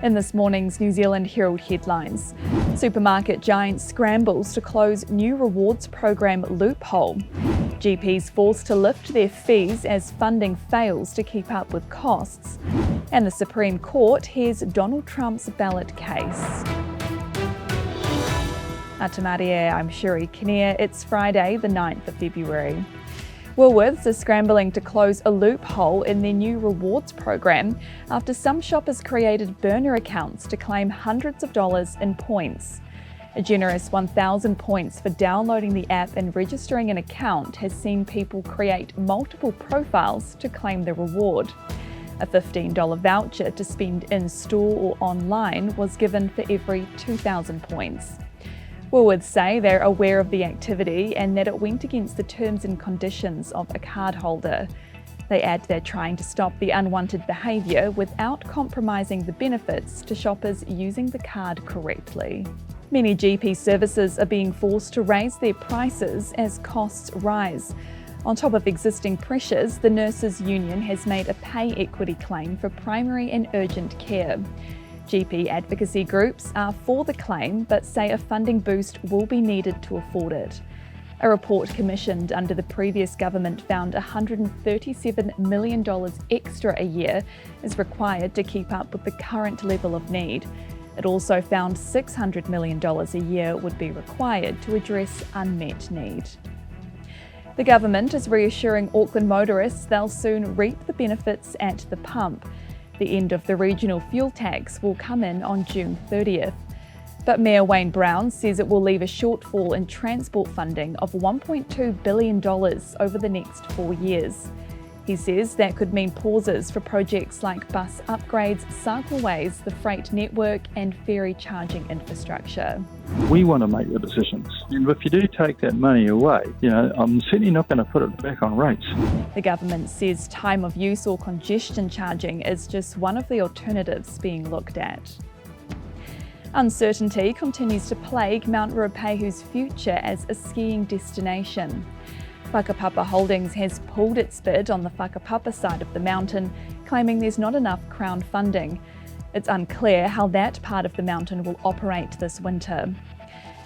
In this morning's New Zealand Herald headlines, supermarket giant scrambles to close new rewards program loophole. GPs forced to lift their fees as funding fails to keep up with costs. And the Supreme Court hears Donald Trump's ballot case. Atamarie, I'm Sherry Kinnear. It's Friday, the 9th of February. Woolworths is scrambling to close a loophole in their new rewards program after some shoppers created burner accounts to claim hundreds of dollars in points. A generous 1,000 points for downloading the app and registering an account has seen people create multiple profiles to claim the reward. A $15 voucher to spend in store or online was given for every 2,000 points. Woolworths say they're aware of the activity and that it went against the terms and conditions of a cardholder. They add they're trying to stop the unwanted behaviour without compromising the benefits to shoppers using the card correctly. Many GP services are being forced to raise their prices as costs rise. On top of existing pressures, the Nurses Union has made a pay equity claim for primary and urgent care. GP advocacy groups are for the claim but say a funding boost will be needed to afford it. A report commissioned under the previous government found $137 million extra a year is required to keep up with the current level of need. It also found $600 million a year would be required to address unmet need. The government is reassuring Auckland motorists they'll soon reap the benefits at the pump. The end of the regional fuel tax will come in on June 30th. But Mayor Wayne Brown says it will leave a shortfall in transport funding of $1.2 billion over the next 4 years. He says that could mean pauses for projects like bus upgrades, cycleways, the freight network and ferry charging infrastructure. We want to make the decisions. And if you do take that money away, I'm certainly not going to put it back on rates. The government says time of use or congestion charging is just one of the alternatives being looked at. Uncertainty continues to plague Mount Ruapehu's future as a skiing destination. Whakapapa Holdings has pulled its bid on the Whakapapa side of the mountain, claiming there's not enough Crown funding. It's unclear how that part of the mountain will operate this winter.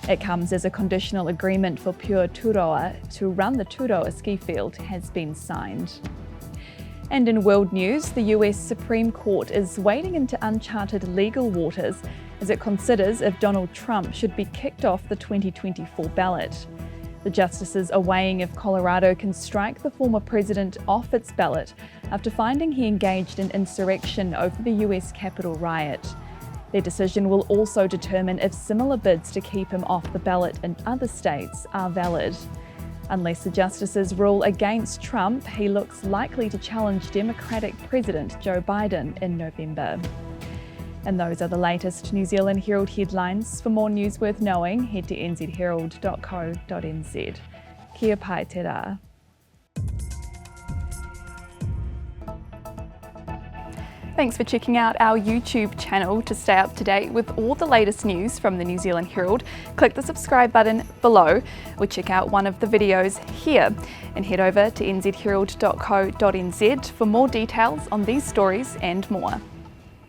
It comes as a conditional agreement for Pure Turoa to run the Turoa ski field has been signed. And in world news, the US Supreme Court is wading into uncharted legal waters as it considers if Donald Trump should be kicked off the 2024 ballot. The justices are weighing if Colorado can strike the former president off its ballot after finding he engaged in insurrection over the US Capitol riot. Their decision will also determine if similar bids to keep him off the ballot in other states are valid. Unless the justices rule against Trump, he looks likely to challenge Democratic President Joe Biden in November. And those are the latest New Zealand Herald headlines. For more news worth knowing, head to nzherald.co.nz. Kia pai te rā. Thanks for checking out our YouTube channel. To stay up to date with all the latest news from the New Zealand Herald, click the subscribe button below or check out one of the videos here and head over to nzherald.co.nz for more details on these stories and more.